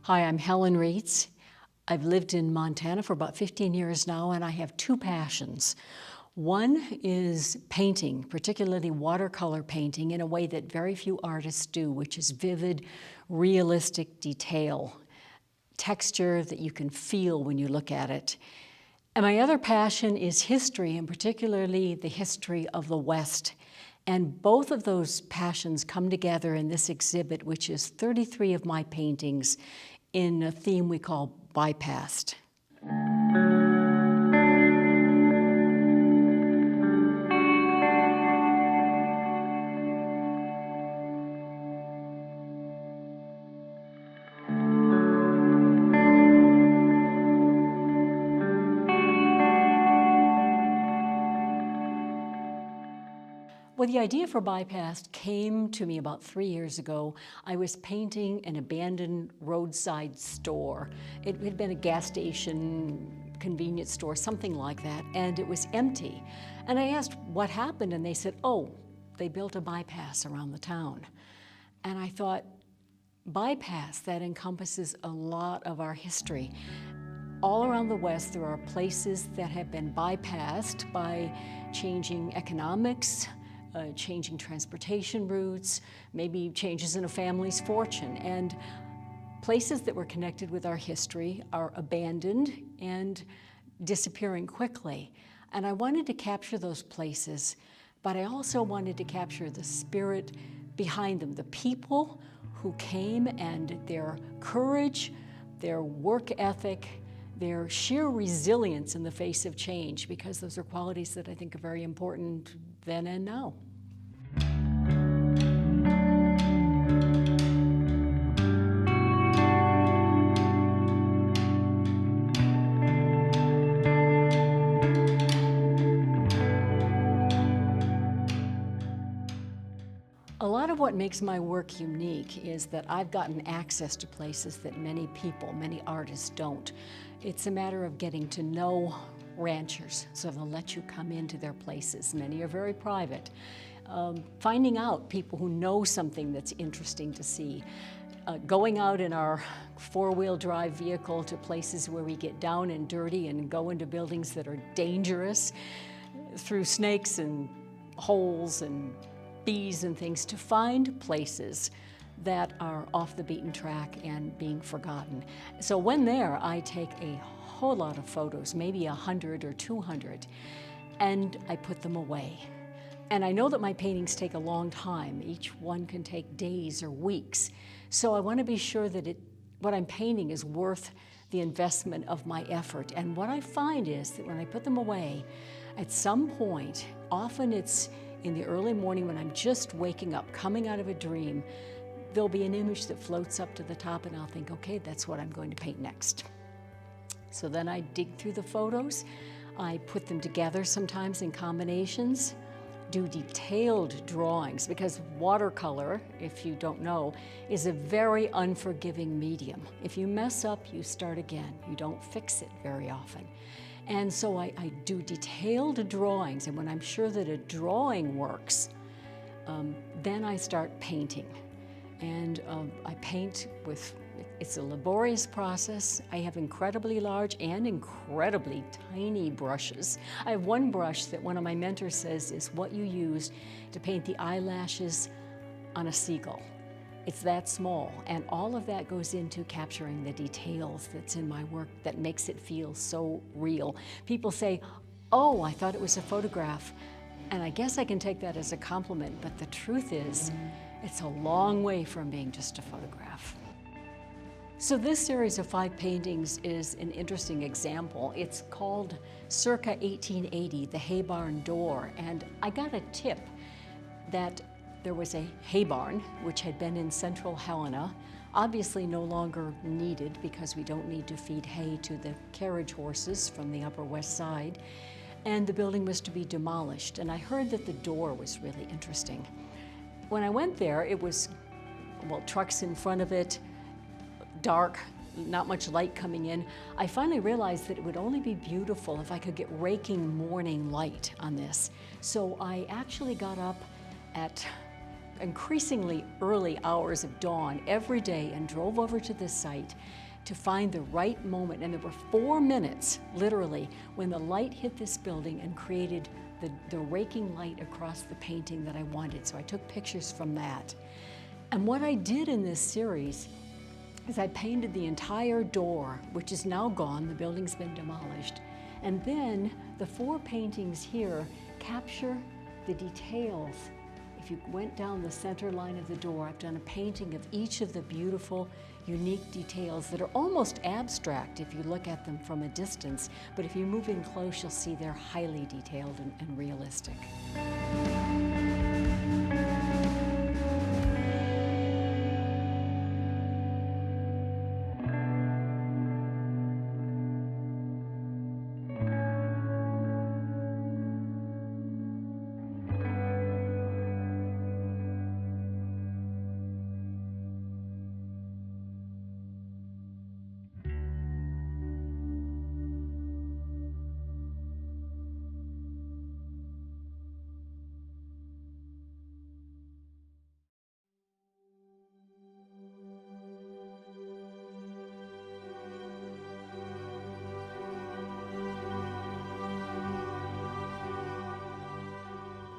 Hi, I'm Helen Rietz. I've lived in Montana for about 15 years now, and I have two passions. One is painting, particularly watercolor painting, in a way that very few artists do, which is vivid, realistic detail, texture that you can feel when you look at it. And my other passion is history, and particularly the history of the West. And both of those passions come together in this exhibit, which is 33 of my paintings in a theme we call Bypassed. Well, the idea for Bypassed came to me about 3 years ago. I was painting an abandoned roadside store. It had been a gas station, convenience store, something like that, and it was empty. And I asked what happened, and they said, oh, they built a bypass around the town. And I thought, bypass, that encompasses a lot of our history. All around the West, there are places that have been bypassed by changing economics, changing transportation routes, maybe changes in a family's fortune. And places that were connected with our history are abandoned and disappearing quickly. And I wanted to capture those places, but I also wanted to capture the spirit behind them, the people who came and their courage, their work ethic, their sheer resilience in the face of change, because those are qualities that I think are very important then and now. A lot of what makes my work unique is that I've gotten access to places that many people, many artists don't. It's a matter of getting to know ranchers, so they'll let you come into their places. Many are very private. Finding out people who know something that's interesting to see. Going out in our four-wheel drive vehicle to places where we get down and dirty and go into buildings that are dangerous, through snakes and holes and bees and things, to find places that are off the beaten track and being forgotten. So when there, I take a whole lot of photos, maybe 100 or 200, and I put them away. And I know that my paintings take a long time. Each one can take days or weeks. So I want to be sure that what I'm painting is worth the investment of my effort. And what I find is that when I put them away, at some point, often it's in the early morning when I'm just waking up, coming out of a dream, there'll be an image that floats up to the top, and I'll think, okay, that's what I'm going to paint next. So then I dig through the photos, I put them together sometimes in combinations, do detailed drawings, because watercolor, if you don't know, is a very unforgiving medium. If you mess up, you start again. You don't fix it very often. And so I do detailed drawings, and when I'm sure that a drawing works, then I start painting. And I paint with, it's a laborious process. I have incredibly large and incredibly tiny brushes. I have one brush that one of my mentors says is what you use to paint the eyelashes on a seagull. It's that small, and all of that goes into capturing the details that's in my work that makes it feel so real. People say, oh, I thought it was a photograph. And I guess I can take that as a compliment, but the truth is, it's a long way from being just a photograph. So this series of 5 paintings is an interesting example. It's called Circa 1880, the Hay Barn Door, and I got a tip that there was a hay barn, which had been in central Helena, obviously no longer needed because we don't need to feed hay to the carriage horses from the Upper West Side, and the building was to be demolished. And I heard that the door was really interesting. When I went there, it was, well, trucks in front of it, dark, not much light coming in. I finally realized that it would only be beautiful if I could get raking morning light on this. So I actually got up at increasingly early hours of dawn every day and drove over to this site to find the right moment. And there were 4 minutes, literally, when the light hit this building and created the raking light across the painting that I wanted. So I took pictures from that. And what I did in this series is I painted the entire door, which is now gone, the building's been demolished. And then the 4 paintings here capture the details. If you went down the center line of the door, I've done a painting of each of the beautiful, unique details that are almost abstract if you look at them from a distance, but if you move in close, you'll see they're highly detailed and realistic.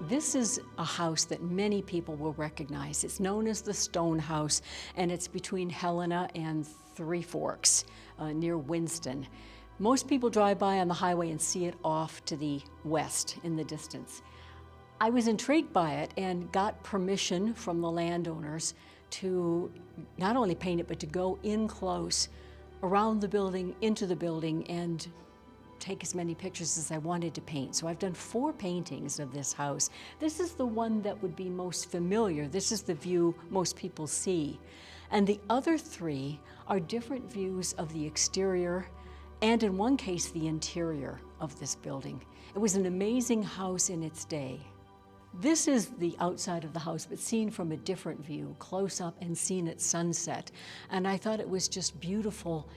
This is a house that many people will recognize. It's known as the Stone House, and it's between Helena and Three Forks, near Winston. Most people drive by on the highway and see it off to the west in the distance. I was intrigued by it and got permission from the landowners to not only paint it, but to go in close around the building, into the building, and take as many pictures as I wanted to paint. So I've done 4 paintings of this house. This is the one that would be most familiar. This is the view most people see. And the other 3 are different views of the exterior and, in one case, the interior of this building. It was an amazing house in its day. This is the outside of the house, but seen from a different view, close up and seen at sunset. And I thought it was just beautiful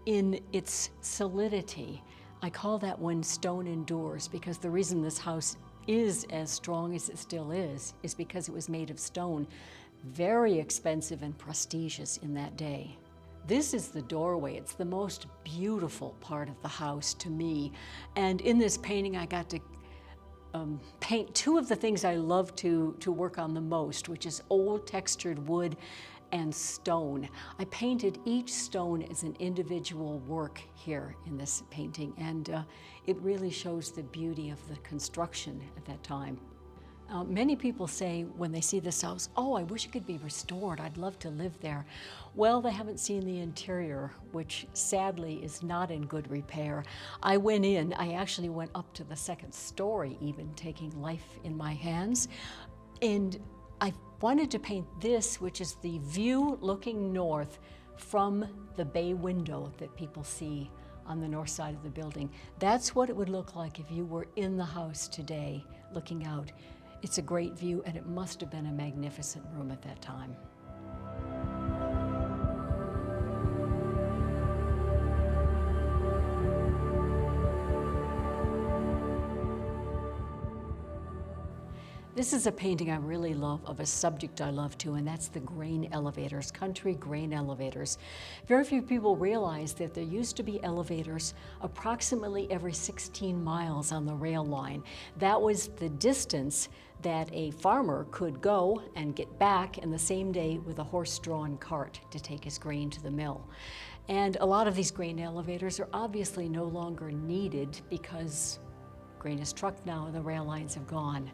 in its solidity. I call that one Stone Endures, because the reason this house is as strong as it still is because it was made of stone, very expensive and prestigious in that day. This is the doorway. It's the most beautiful part of the house to me. And in this painting, I got to paint 2 of the things I love to work on the most, which is old textured wood and stone. I painted each stone as an individual work here in this painting, and it really shows the beauty of the construction at that time. Many people say when they see this house, "Oh, I wish it could be restored. I'd love to live there." Well, they haven't seen the interior, which sadly is not in good repair. I went in, I actually went up to the 2nd story even, taking life in my hands, and I wanted to paint this, which is the view looking north from the bay window that people see on the north side of the building. That's what it would look like if you were in the house today looking out. It's a great view, and it must have been a magnificent room at that time. This is a painting I really love of a subject I love too, and that's the grain elevators, country grain elevators. Very few people realize that there used to be elevators approximately every 16 miles on the rail line. That was the distance that a farmer could go and get back in the same day with a horse-drawn cart to take his grain to the mill. And a lot of these grain elevators are obviously no longer needed because grain is trucked now and the rail lines have gone.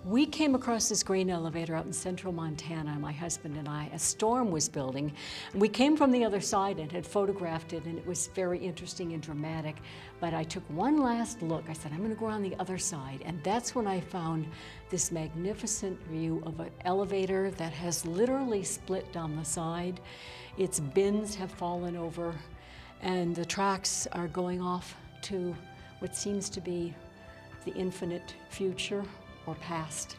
We came across this grain elevator out in central Montana, my husband and I. A storm was building. We came from the other side and had photographed it, and it was very interesting and dramatic. But I took one last look. I said, I'm going to go on the other side. And that's when I found this magnificent view of an elevator that has literally split down the side. Its bins have fallen over, and the tracks are going off to what seems to be the infinite future or past.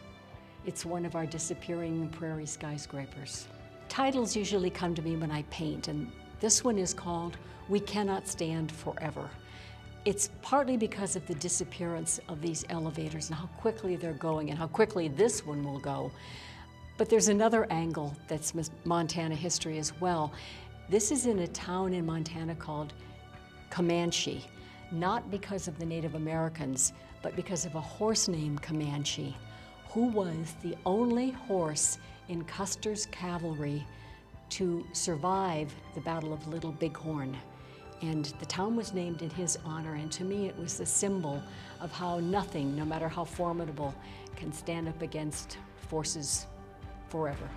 It's one of our disappearing prairie skyscrapers. Titles usually come to me when I paint, and this one is called We Cannot Stand Forever. It's partly because of the disappearance of these elevators and how quickly they're going and how quickly this one will go. But there's another angle that's Montana history as well. This is in a town in Montana called Comanche, not because of the Native Americans, but because of a horse named Comanche, who was the only horse in Custer's cavalry to survive the Battle of Little Bighorn. And the town was named in his honor, and to me it was a symbol of how nothing, no matter how formidable, can stand up against forces forever.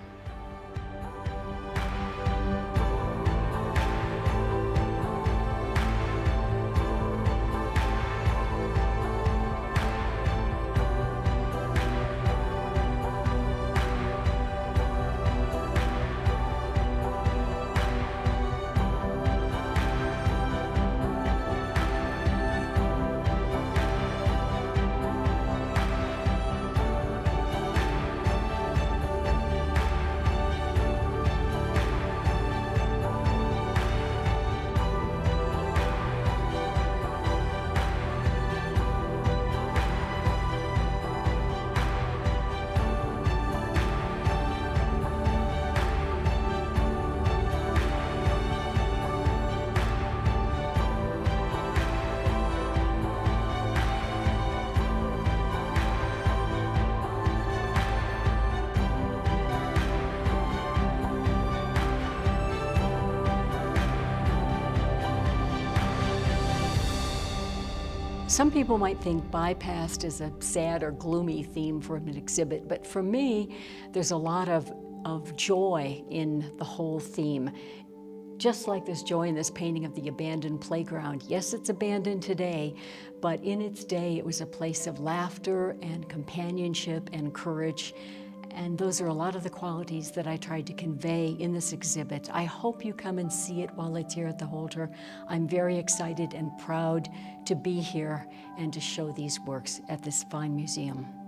Some people might think bypassed is a sad or gloomy theme for an exhibit, but for me, there's a lot of joy in the whole theme. Just like there's joy in this painting of the abandoned playground. Yes, it's abandoned today, but in its day, it was a place of laughter and companionship and courage. And those are a lot of the qualities that I tried to convey in this exhibit. I hope you come and see it while it's here at the Holter. I'm very excited and proud to be here and to show these works at this fine museum.